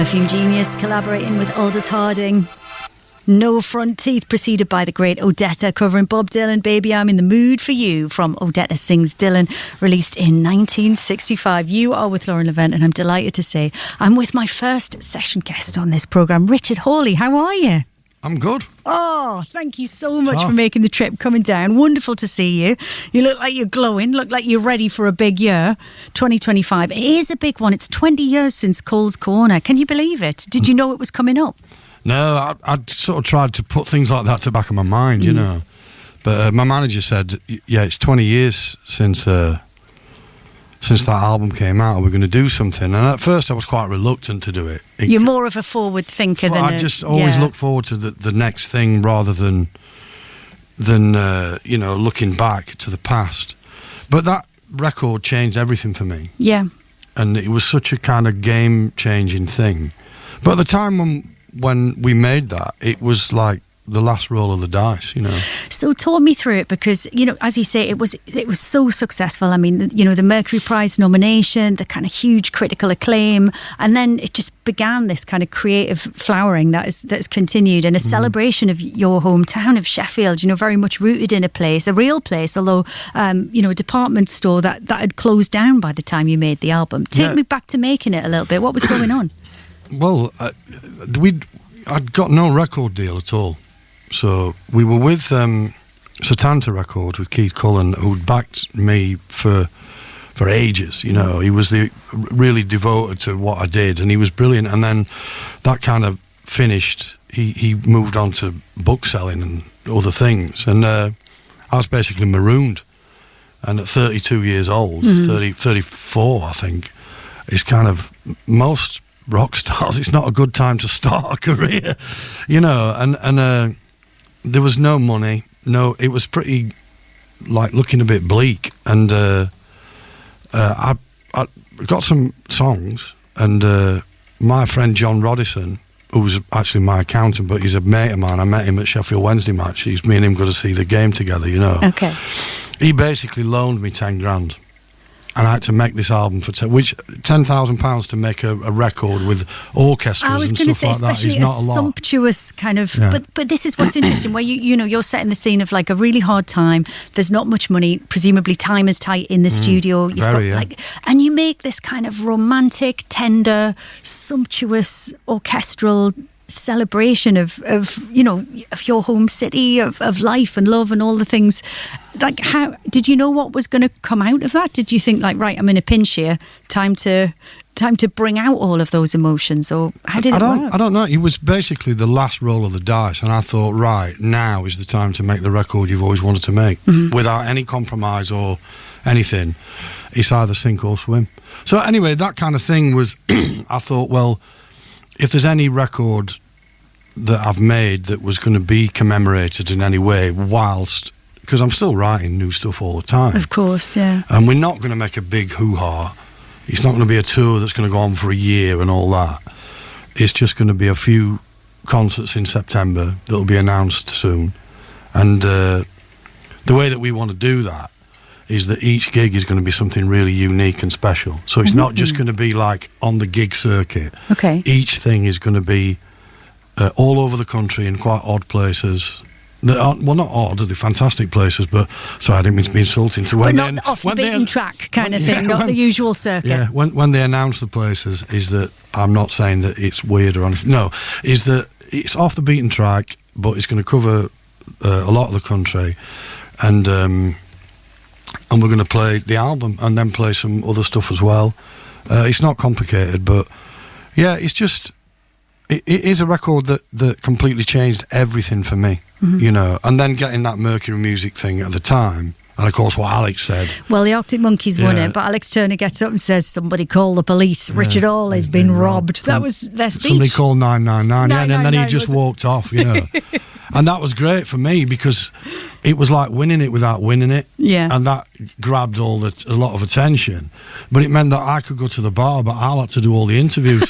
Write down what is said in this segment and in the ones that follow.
Perfume Genius collaborating with Aldous Harding. No Front Teeth, preceded by the great Odetta covering Bob Dylan, Baby I'm in the Mood for You from Odetta Sings Dylan, released in 1965. You are with Lauren Laverne, and I'm delighted to say I'm with my first session guest on this programme, Richard Hawley. How are you? I'm good. Oh, thank you so much for making the trip, coming down. Wonderful to see you. You look like you're glowing, look like you're ready for a big year. 2025. It is a big one. It's 20 years since Cole's Corner. Can you believe it? Did you know it was coming up? No, I sort of tried to put things like that to the back of my mind, you know. But my manager said, yeah, it's 20 years since that album came out. We're going to do something. And at first I was quite reluctant to do it. You're more of a forward thinker than I just always look forward to the next thing rather than looking back to the past. But that record changed everything for me. Yeah. And it was such a kind of game-changing thing. But at the time when we made that, it was like the last roll of the dice, you know. So talk me through it, because, you know, as you say, it was so successful. I mean, you know, the Mercury Prize nomination, the kind of huge critical acclaim, and then it just began this kind of creative flowering that's continued, and a celebration of your hometown of Sheffield, you know, very much rooted in a real place, although, you know, a department store that had closed down by the time you made the album. Take me back to making it a little bit. What was going on? Well, I'd got no record deal at all. So we were with Satanta Records with Keith Cullen, who'd backed me for ages. You know, he was really devoted to what I did, and he was brilliant. And then that kind of finished. He moved on to book selling and other things, and I was basically marooned. And at 32 years old, 34, I think, it's kind of most rock stars. It's not a good time to start a career, you know. And there was no money. No, it was pretty like looking a bit bleak. And I got some songs, and my friend John Rodison, who's actually my accountant, but he's a mate of mine. I met him at Sheffield Wednesday match. Me and him got to see the game together, you know. Okay. He basically loaned me 10 grand. And I had to make this album for £10,000 to make a record with orchestras. I was going to say, especially a sumptuous kind of. Yeah. But this is what's interesting, where you know you're setting the scene of like a really hard time. There's not much money. Presumably, time is tight in the studio. You've got and you make this kind of romantic, tender, sumptuous orchestral celebration of you know, of your home city, of life and love and all the things. Like, how did you know what was going to come out of that? Did you think, like, right, I'm in a pinch here, time to bring out all of those emotions? Or how did it work? I don't know. It was basically the last roll of the dice, and I thought, right, now is the time to make the record you've always wanted to make, without any compromise or anything. It's either sink or swim. So anyway, that kind of thing was I thought, well, if there's any record that I've made that was going to be commemorated in any way, because I'm still writing new stuff all the time. Of course, yeah. And we're not going to make a big hoo-ha. It's not going to be a tour that's going to go on for a year and all that. It's just going to be a few concerts in September that'll be announced soon. And the way that we want to do that is that each gig is going to be something really unique and special. So it's not just going to be like on the gig circuit. Okay. Each thing is going to be all over the country in quite odd places. Well, not odd, they're fantastic places, but sorry, I didn't mean to be insulting. So when but not off the beaten track kind of thing, not the usual circuit. Yeah, when they announce the places, is that I'm not saying that it's weird or anything. No, is that it's off the beaten track, but it's going to cover a lot of the country, and we're going to play the album and then play some other stuff as well. It's not complicated, but yeah, it's just. It is a record that completely changed everything for me, you know. And then getting that Mercury Music thing at the time, and of course what Alex said. Well, the Arctic Monkeys won it, but Alex Turner gets up and says, "Somebody call the police. Richard Hawley's been robbed." That was their speech. Somebody called 999, and then he just walked off, you know. And that was great for me because it was like winning it without winning it. Yeah. And that grabbed a lot of attention. But it meant that I could go to the bar, but Al had to do all the interviews.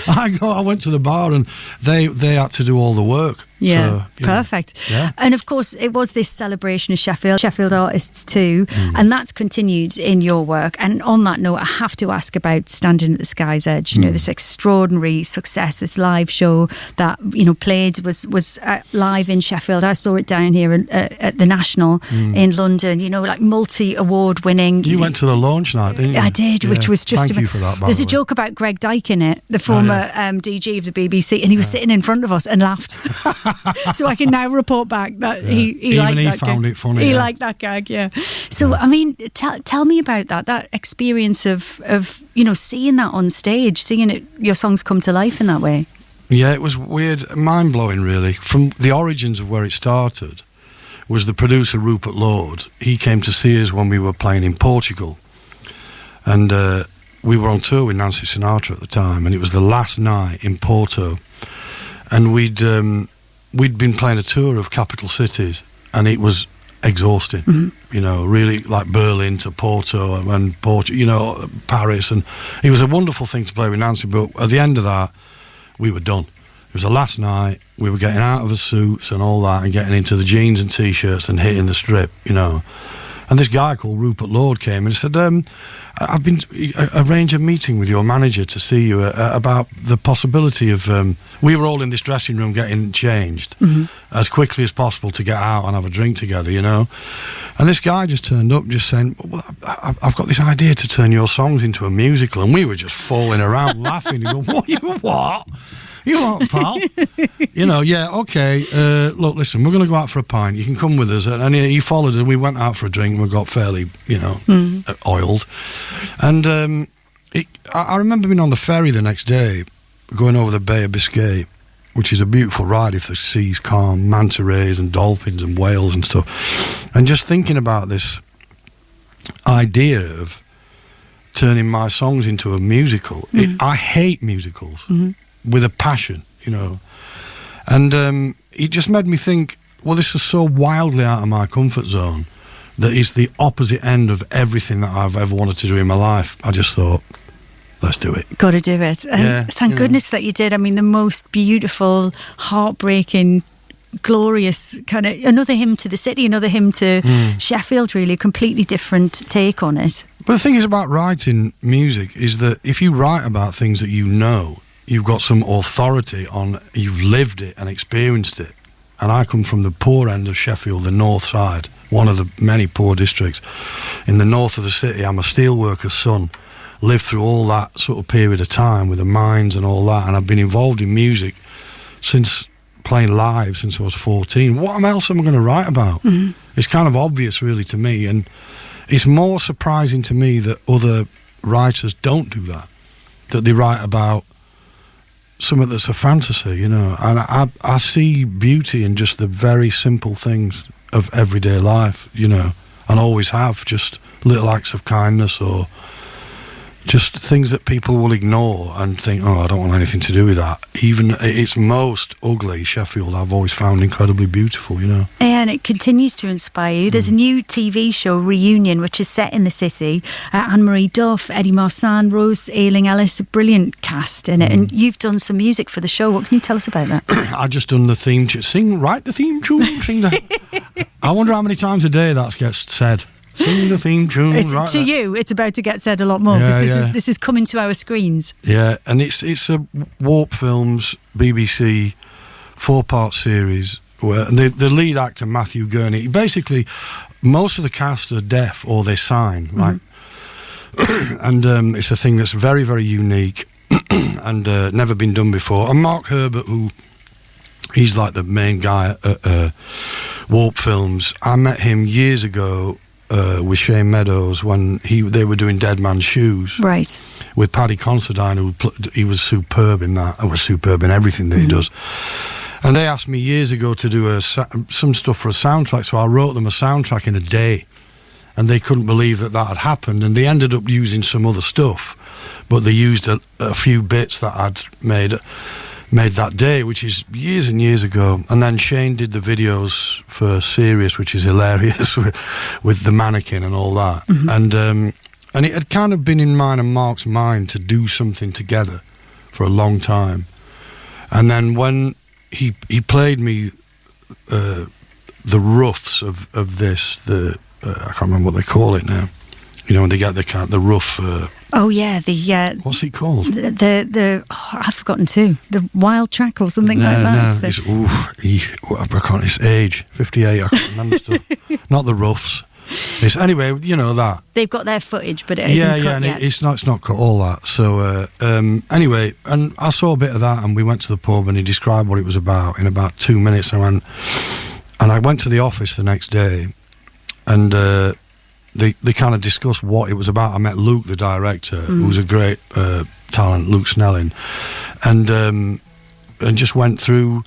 I went to the bar and they had to do all the work. Yeah, so, perfect. Yeah. And of course, it was this celebration of Sheffield artists too, and that's continued in your work. And on that note, I have to ask about Standing at the Sky's Edge. You know, this extraordinary success, this live show that played was live in Sheffield. I saw it down here at the National in London. Like multi-award winning. You went to the launch night, didn't you? I did, which was just. Thank you for that. There's a joke about Greg Dyke in it, the former DG of the BBC, and he was sitting in front of us and laughed. So I can now report back that he liked that found gag. It funny. He liked that gag, yeah. So I mean, tell me about that experience of seeing that on stage, seeing your songs come to life in that way. Yeah, it was weird, mind blowing, really. From the origins of where it started, was the producer Rupert Lord. He came to see us when we were playing in Portugal, and we were on tour with Nancy Sinatra at the time, and it was the last night in Porto, and we'd been playing a tour of capital cities, and it was exhausting. Really, like Berlin to Porto and Paris, and it was a wonderful thing to play with Nancy. But at the end of that, we were done. It was the last night. We were getting out of the suits and all that, and getting into the jeans and t-shirts and hitting the strip. And this guy called Rupert Lord came and said, I've been arranged a meeting with your manager to see you about the possibility of... we were all in this dressing room getting changed as quickly as possible to get out and have a drink together, And this guy just turned up just saying, well, I've got this idea to turn your songs into a musical. And we were just falling around laughing. He goes, what? You what, pal? Yeah, okay. Look, listen, we're going to go out for a pint. You can come with us. And he followed us. We went out for a drink and we got fairly, oiled. And I remember being on the ferry the next day, going over the Bay of Biscay, which is a beautiful ride if the sea's calm, manta rays and dolphins and whales and stuff. And just thinking about this idea of turning my songs into a musical. I hate musicals. With a passion, and it just made me think, well, this is so wildly out of my comfort zone that it's the opposite end of everything that I've ever wanted to do in my life. I just thought, let's do it. Got to do it. And thank goodness that you did. I mean, the most beautiful, heartbreaking, glorious kind of another hymn to the city, another hymn to Sheffield, really, a completely different take on it. But the thing is about writing music is that if you write about things that you've got some authority on, you've lived it and experienced it. And I come from the poor end of Sheffield, the north side, one of the many poor districts. In the north of the city, I'm a steelworker's son, lived through all that sort of period of time with the mines and all that, and I've been involved in music since playing live since I was 14. What else am I going to write about? It's kind of obvious, really, to me, and it's more surprising to me that other writers don't do that they write about something that's a fantasy, and I see beauty in just the very simple things of everyday life, and always have, just little acts of kindness or just things that people will ignore and think, I don't want anything to do with that. Even its most ugly, Sheffield, I've always found incredibly beautiful, Yeah, and it continues to inspire you. There's a new TV show, Reunion, which is set in the city. Anne-Marie Duff, Eddie Marsan, Rose Ayling-Ellis, a brilliant cast in it. And you've done some music for the show. What can you tell us about that? I just done the theme tune. Write the theme tune. Sing that. I wonder how many times a day that gets said. Sing the theme tune. You, it's about to get said a lot more because this is coming to our screens. Yeah, and it's a Warp Films BBC 4-part series where the lead actor Matthew Gurney. Basically, most of the cast are deaf or they sign, right? And it's a thing that's very, very unique and never been done before. And Mark Herbert, he's like the main guy at Warp Films. I met him years ago. With Shane Meadows when they were doing Dead Man's Shoes, right? With Paddy Considine, he was superb in that. I was superb in everything that he does. And they asked me years ago to do some stuff for a soundtrack, so I wrote them a soundtrack in a day, and they couldn't believe that had happened. And they ended up using some other stuff, but they used a few bits that I'd made that day, which is years and years ago. And then Shane did the videos for Serious, which is hilarious, with the mannequin and all that. And it had kind of been in mine and Mark's mind to do something together for a long time. And then when he played me the roughs of this. I can't remember what they call it now. You know, when they get the rough. Oh yeah, the what's it called? I've forgotten too. The wild track or something like that. No, it's age 58. I can't remember stuff. Not the roughs. It's anyway, you know that they've got their footage, but it isn't cut yet. It's not cut all that. So anyway, and I saw a bit of that, and we went to the pub, and he described what it was about in about 2 minutes. And I went to the office the next day, and they kind of discussed what it was about. I met Luke, the director, who was a great talent, Luke Snelling, and just went through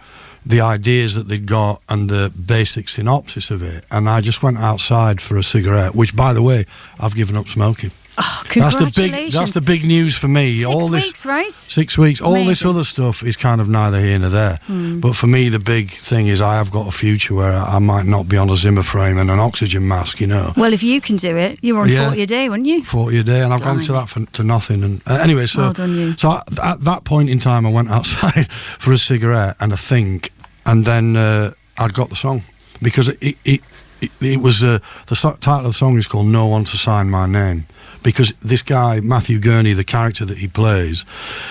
the ideas that they'd got and the basic synopsis of it. And I just went outside for a cigarette, which, by the way, I've given up smoking. Oh, congratulations. That's the big news for me. 6 weeks, right? 6 weeks. All this other stuff is kind of neither here nor there. But for me, the big thing is I have got a future where I might not be on a Zimmer frame and an oxygen mask, you know. Well, if you can do it, you were on 40 a day, weren't you? 40 a day, and I've gone to that to nothing. And anyway, so, well done, you. So at that point in time, I went outside for a cigarette and a think, and then I'd got the song. Because it was, the title of the song is called No One to Sign My Name. Because this guy, Matthew Gurney, the character that he plays,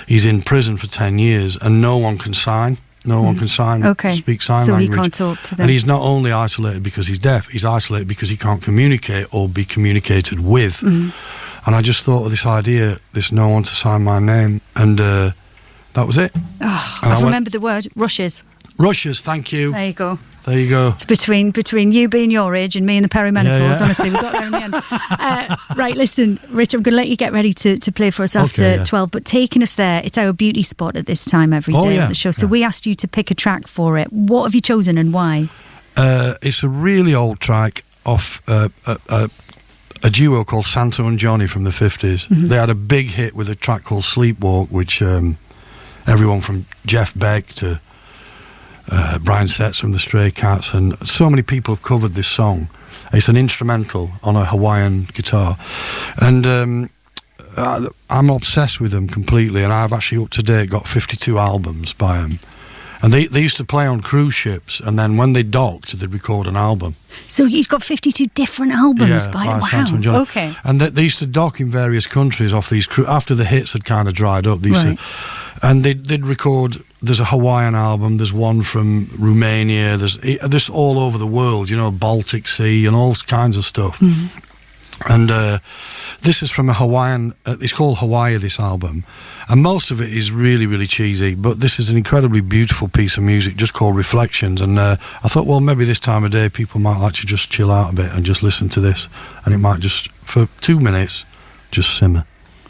he's in prison for 10 years and no one can sign. No one can speak sign language. So he can't talk to them. And he's not only isolated because he's deaf, he's isolated because he can't communicate or be communicated with. And I just thought of this idea, this No One to Sign My Name, and that was it. Oh, I've remembered the word, rushes. Rushes, thank you. There you go. There you go. It's between you being your age and me and the perimenopause. Honestly, we got there in the end. Right, listen, Rich, I'm going to let you get ready to play for us after 12. But taking us there, it's our beauty spot at this time every day of the show. So we asked you to pick a track for it. What have you chosen and why? It's a really old track off a duo called Santa and Johnny from the 50s. They had a big hit with a track called Sleepwalk, which everyone from Jeff Beck to Brian Setz from the Stray Cats, and so many people have covered this song. It's an instrumental on a Hawaiian guitar, and I'm obsessed with them completely, and I've actually up to date got 52 albums by them. And they used to play on cruise ships, and then when they docked, they'd record an album. So you've got 52 different albums by them? Wow, okay. And they used to dock in various countries off these after the hits had kind of dried up. And they'd record. There's a Hawaiian album. There's one from Romania. There's all over the world. You know, Baltic Sea and all kinds of stuff. And this is from a Hawaiian. It's called Hawaii. This album, and most of it is really, really cheesy. But this is an incredibly beautiful piece of music, just called Reflections. And I thought, well, maybe this time of day, people might like to just chill out a bit and just listen to this, and it might just for 2 minutes just simmer.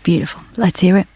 Beautiful. Let's hear it.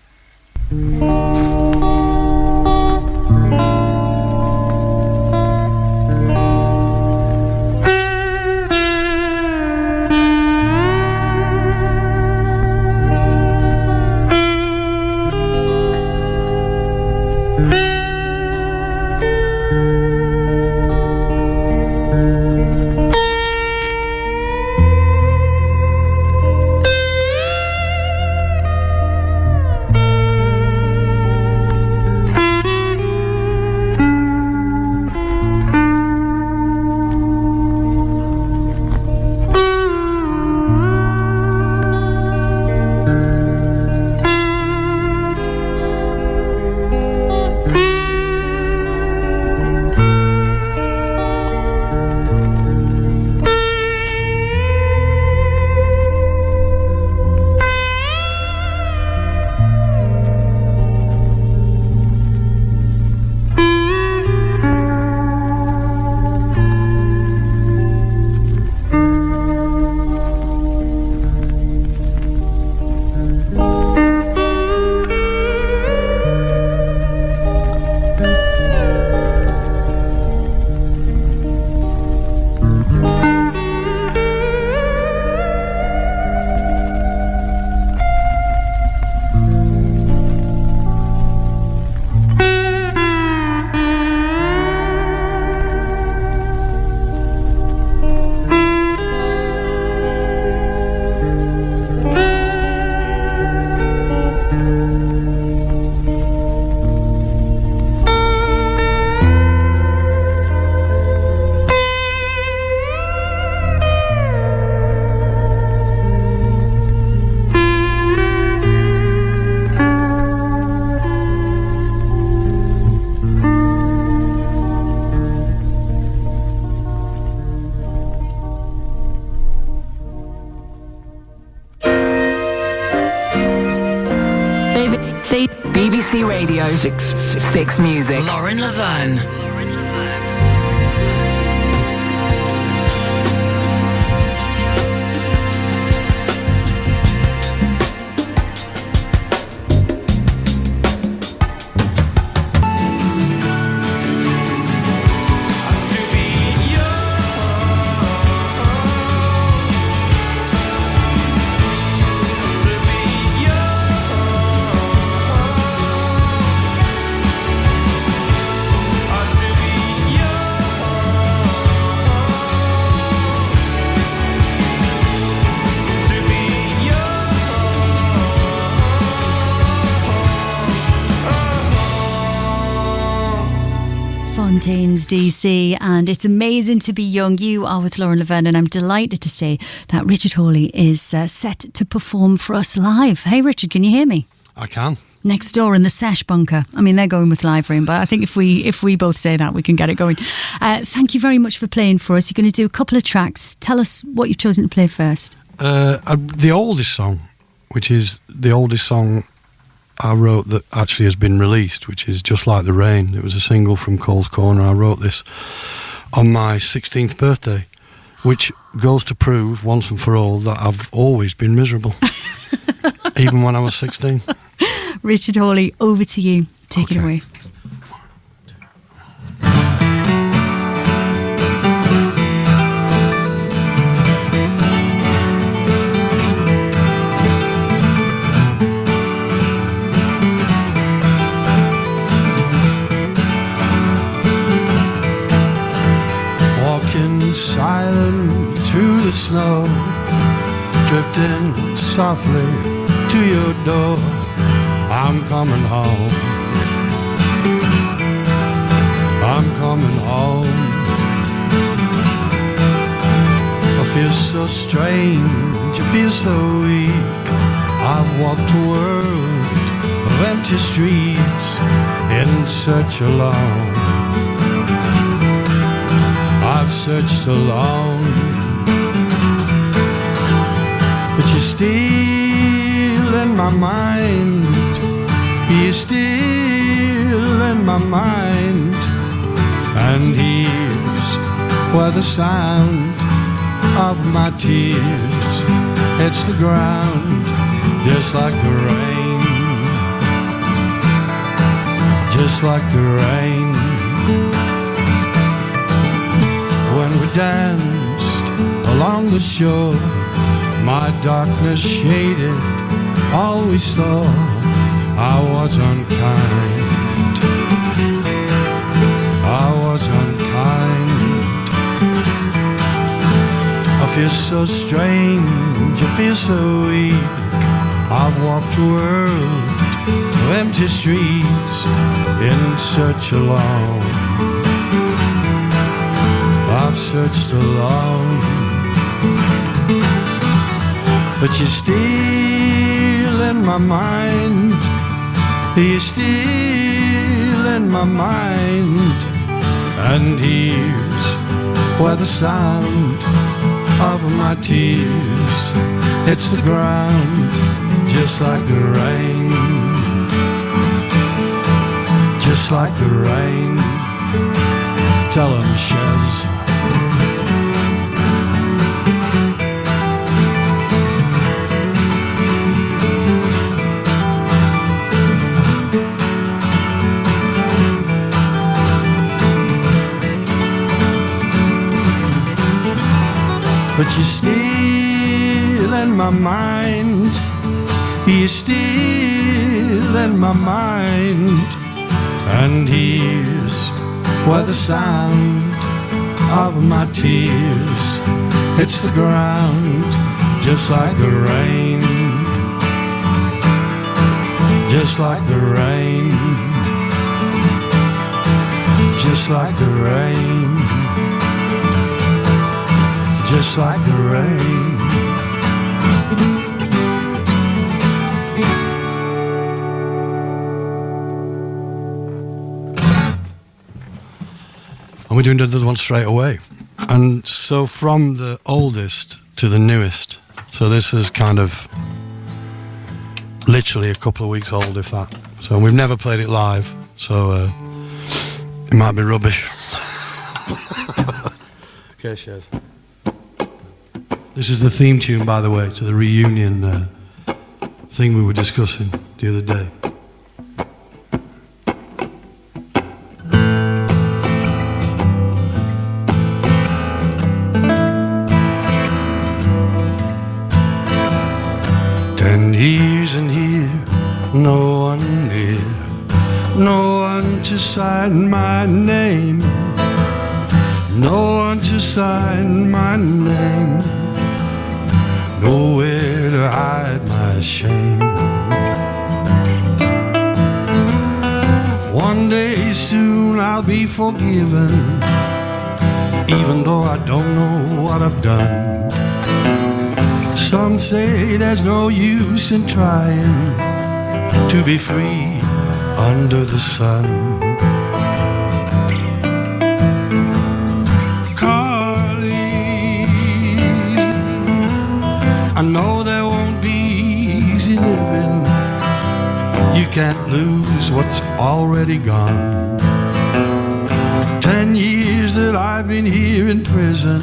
BBC Radio 6 Music. Lauren Laverne. Fontaines DC, and it's amazing to be young. You are with Lauren Laverne, and I'm delighted to say that Richard Hawley is set to perform for us live. Hey Richard, can you hear me? I can. Next door in the Sesh bunker. I mean, they're going with live room, but I think if we both say that, we can get it going. Thank you very much for playing for us. You're going to do a couple of tracks. Tell us what you've chosen to play first. The oldest song, which is the oldest song I wrote that actually has been released, which is Just Like the Rain. It was a single from Cole's Corner. I wrote this on my 16th birthday, which goes to prove once and for all that I've always been miserable, even when I was 16. Richard Hawley, over to you. Take it away. Silent through the snow, drifting softly to your door. I'm coming home. I'm coming home. I feel so strange, I feel so weak. I've walked a world of empty streets in search alone. I've searched alone, but you're still in my mind. You're still in my mind. And here's where the sound of my tears hits the ground, just like the rain, just like the rain. When we danced along the shore, my darkness shaded all we saw. I was unkind, I was unkind. I feel so strange, I feel so weak. I've walked a world of empty streets in search alone. I've searched alone, but you're still in my mind. You're still in my mind. And here's where the sound of my tears hits the ground, just like the rain, just like the rain. Tell 'em, Shez. But you're still in my mind. You're still in my mind. And here's where the sound of my tears hits the ground, just like the rain, just like the rain, just like the rain, just like the rain. And we're doing another one straight away. And so from the oldest to the newest. So this is kind of literally a couple of weeks old, if that. So we've never played it live, so it might be rubbish. Okay, Chef. This is the theme tune, by the way, to the reunion thing we were discussing the other day. Years and here, no one near, no one to sign my name, no one to sign my name, nowhere to hide my shame. One day soon I'll be forgiven, even though I don't know what I've done. Some say there's no use in trying to be free under the sun. Carly, I know there won't be easy living. You can't lose what's already gone. 10 years that I've been here in prison,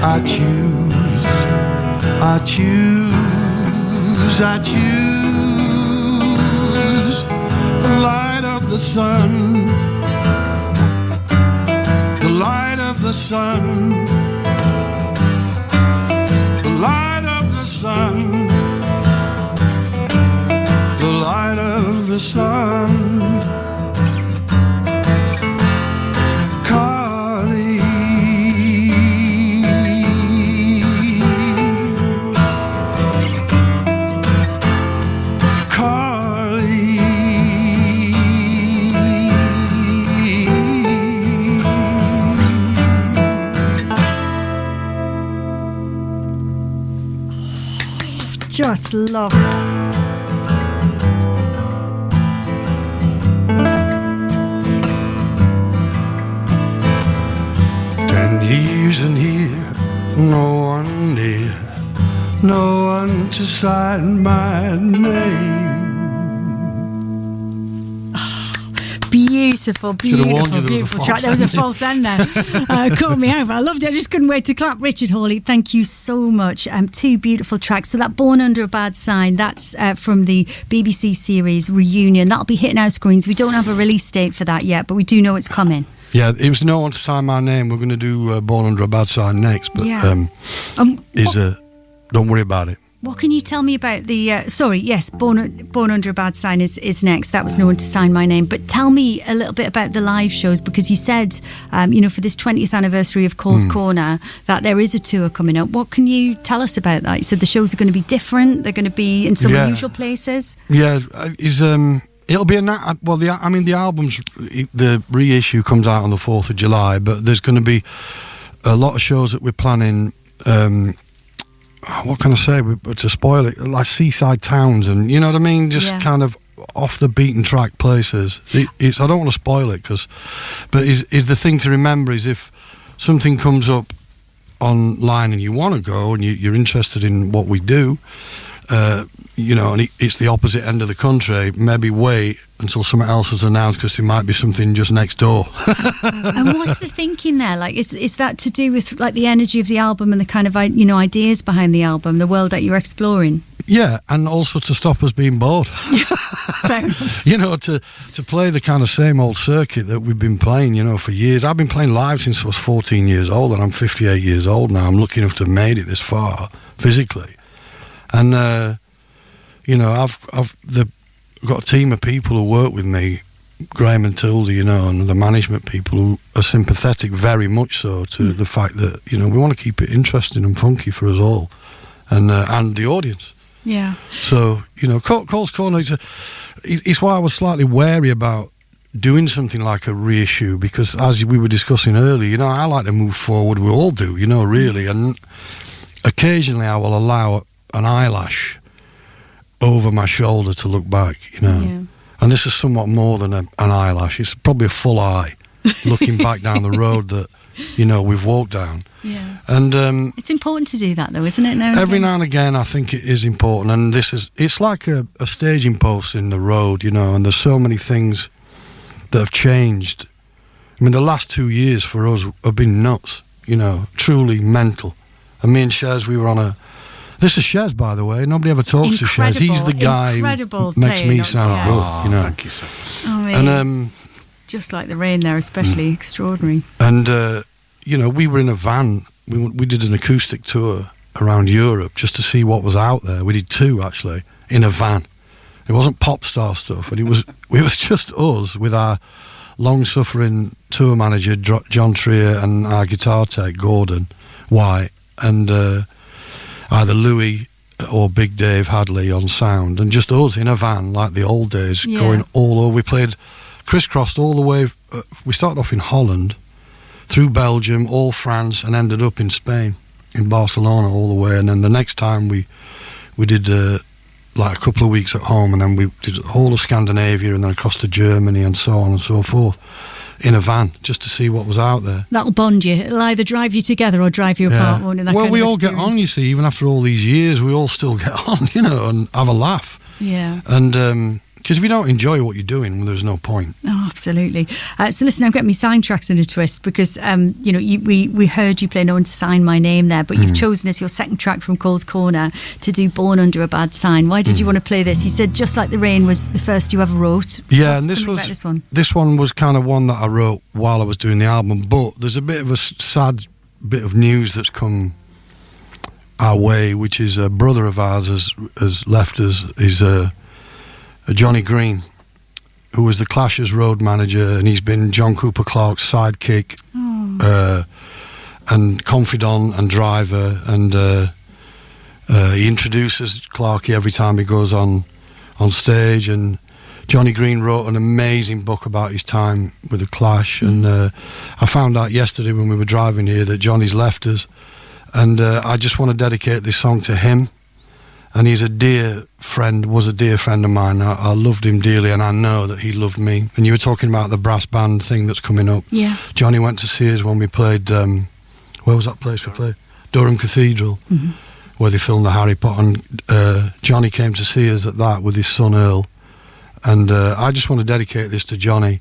I choose the light of the sun, the light of the sun, the light of the sun, the light of the sun. Just love. 10 years in here, no one near, no one to sign my name. Beautiful track. There was a false end there. Caught me out. I loved it. I just couldn't wait to clap. Richard Hawley, thank you so much. Two beautiful tracks. So that Born Under a Bad Sign, that's from the BBC series Reunion. That'll be hitting our screens. We don't have a release date for that yet, but we do know it's coming. Yeah, it was No One to Sign My Name. We're going to do Born Under a Bad Sign next, but don't worry about it. What can you tell me about the... Born Under a Bad Sign is next. That was No One to Sign My Name. But tell me a little bit about the live shows, because you said, for this 20th anniversary of Cole's Corner, that there is a tour coming up. What can you tell us about that? You said the shows are going to be different. They're going to be in some unusual places. Yeah, it'll be the album's, the reissue comes out on the 4th of July, but there's going to be a lot of shows that we're planning... what can I say to spoil it, like seaside towns, and you know what I mean, just kind of off the beaten track places. It's I don't want to spoil it, but is the thing to remember is if something comes up online and you want to go and you're interested in what we do, and it's the opposite end of the country, maybe wait until something else is announced, because there might be something just next door. And what's the thinking there? Like, is that to do with like the energy of the album and the kind of ideas behind the album, the world that you're exploring? Yeah, and also to stop us being bored. Fair enough. To play the kind of same old circuit that we've been playing, for years. I've been playing live since I was 14 years old, and I'm 58 years old now. I'm lucky enough to have made it this far physically, and I've got a team of people who work with me, Graham and Tildy, and the management people who are sympathetic, very much so, to the fact that we want to keep it interesting and funky for us all, and the audience. Yeah. So Cole's Corner it's why I was slightly wary about doing something like a reissue, because as we were discussing earlier, I like to move forward. We all do, really, and occasionally I will allow an eyelash over my shoulder to look back, and this is somewhat more than an eyelash. It's probably a full eye looking back down the road that we've walked down. Yeah. And it's important to do that, though, isn't it? Every now and again, I think it is important. And it's like a staging post in the road, and there's so many things that have changed. I mean, the last 2 years for us have been nuts, truly mental. And me and Shez, we were on this is Shez, by the way. Nobody ever talks to Shez. He's the guy who makes me sound good, Thank you, sir. I mean, and just like the rain there, especially extraordinary. And we were in a van. We did an acoustic tour around Europe just to see what was out there. We did 2 actually in a van. It wasn't pop star stuff, and it was just us with our long-suffering tour manager John Trier and our guitar tech Gordon White, and either Louis or Big Dave Hadley on sound, and just us in a van like the old days, going all over. We played crisscrossed all the way. We started off in Holland, through Belgium, all France, and ended up in Spain, in Barcelona all the way. And then the next time we did like a couple of weeks at home, and then we did all of Scandinavia, and then across to Germany, and so on and so forth, in a van, just to see what was out there. That'll bond you. It'll either drive you together or drive you apart. Won't it? Well, we all get on, you see, even after all these years, we all still get on, and have a laugh. Yeah. And because if you don't enjoy what you're doing, well, there's no point. Oh, absolutely. So listen, I'm getting me sign tracks in a twist because, we heard you play No One to Sign My Name there, but you've chosen as your second track from Cole's Corner to do Born Under a Bad Sign. Why did you want to play this? You said Just Like the Rain was the first you ever wrote. Yeah, and this one was kind of one that I wrote while I was doing the album, but there's a bit of a sad bit of news that's come our way, which is a brother of ours has left us. He's Johnny Green, who was the Clash's road manager, and he's been John Cooper Clarke's sidekick and confidant and driver, and he introduces Clarke every time he goes on stage. And Johnny Green wrote an amazing book about his time with the Clash, and I found out yesterday when we were driving here that Johnny's left us, and I just want to dedicate this song to him. And he's was a dear friend of mine. I loved him dearly, and I know that he loved me. And you were talking about the brass band thing that's coming up. Yeah. Johnny went to see us when we played, where was that place we played? Durham Cathedral, where they filmed the Harry Potter. And Johnny came to see us at that with his son Earl. And I just want to dedicate this to Johnny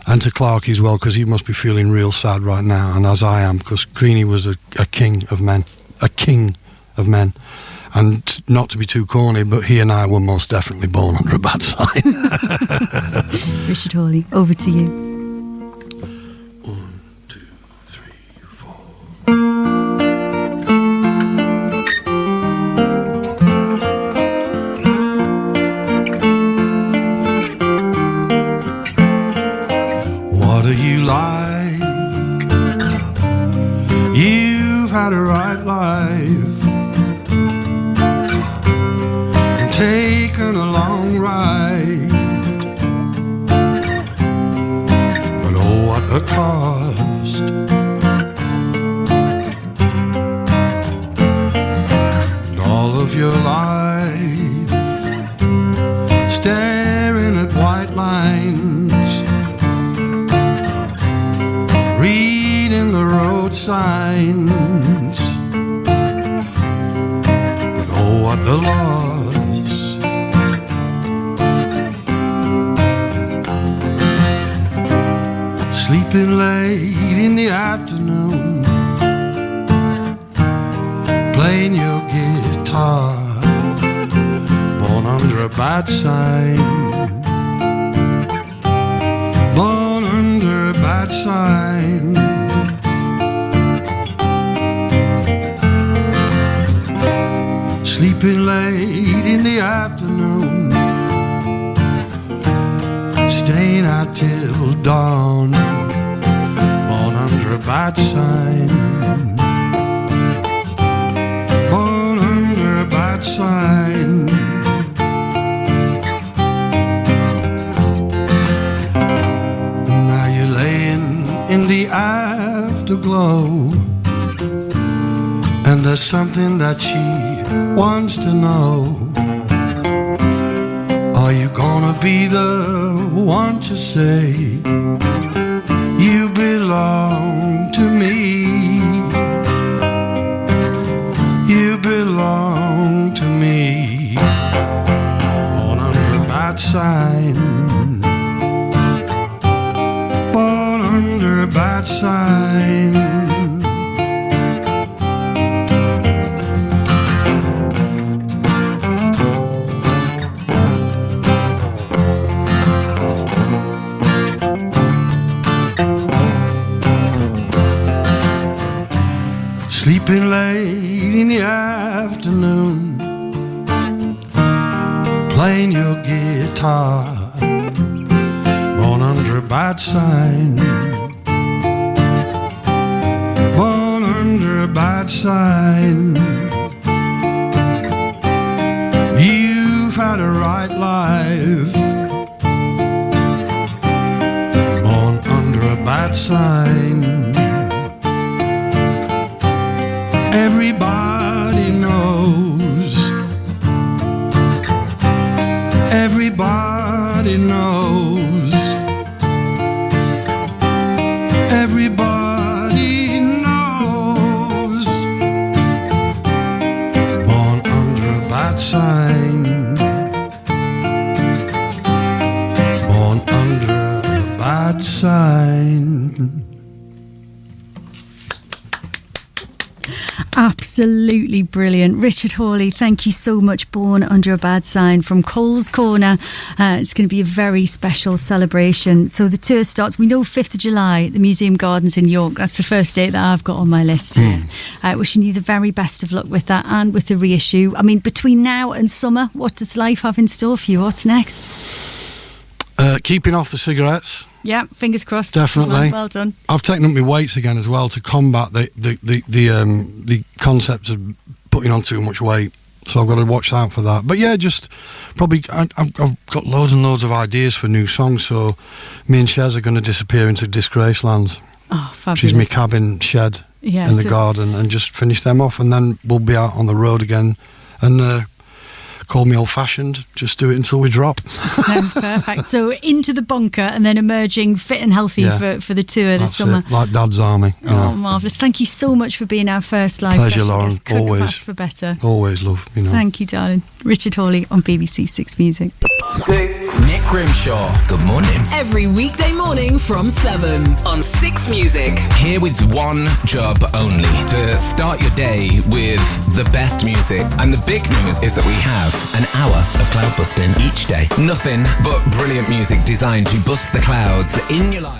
and to Clarke as well, because he must be feeling real sad right now, and as I am, because Greenie was a king of men. A king of men. And not to be too corny, but he and I were most definitely born under a bad sign. Richard Hawley, over to you. 1, 2, 3, 4. What are you like? You've had a right life, taken a long ride, but oh, what a cost. And all of your life staring at white lines, reading the road signs, but oh, what a loss. Sleeping late in the afternoon, playing your guitar, born under a bad sign, born under a bad sign. Sleeping late in the afternoon, staying out till dawn, born under a bad sign, born under a bad sign. Now you're laying in the afterglow, and there's something that she wants to know. Are you gonna be the one to say you belong to me? bad sign. Born under a bad sign. Sleeping late in the afternoon, playing your guitar, born under a bad sign. Born under a bad sign. You've had a right life, born under a bad sign. Everybody knows. Everybody knows. Everybody knows. Born under a bad sign. Born under a bad sign. Absolutely brilliant. Richard Hawley, thank you so much. Born Under a Bad Sign from Cole's Corner. It's going to be a very special celebration. So the tour starts, we know 5th of July at the Museum Gardens in York. That's the first date that I've got on my list here. Wishing you the very best of luck with that and with the reissue. I mean, between now and summer, what does life have in store for you? What's next? Keeping off the cigarettes. Yeah, fingers crossed. Definitely. Well done. I've taken up my weights again as well to combat the concept of putting on too much weight. So I've got to watch out for that. But yeah, just probably I've got loads and loads of ideas for new songs. So me and Shez are going to disappear into Disgrace Lands. Oh, fabulous. She's my cabin shed in the garden, and just finish them off, and then we'll be out on the road again. And call me old-fashioned, just do it until we drop. Sounds perfect. So into the bunker and then emerging fit and healthy for the tour this summer. It, like Dad's Army. Marvellous. Thank you so much for being our first live Pleasure, session. Lauren. Couldn't have asked for better. Always, love. Thank you, darling. Richard Hawley on BBC Six Music. 6. Nick Grimshaw. Good morning. Every weekday morning from 7 on 6 Music. Here with one job only, to start your day with the best music. And the big news is that we have an hour of cloud busting each day. Nothing but brilliant music designed to bust the clouds in your life.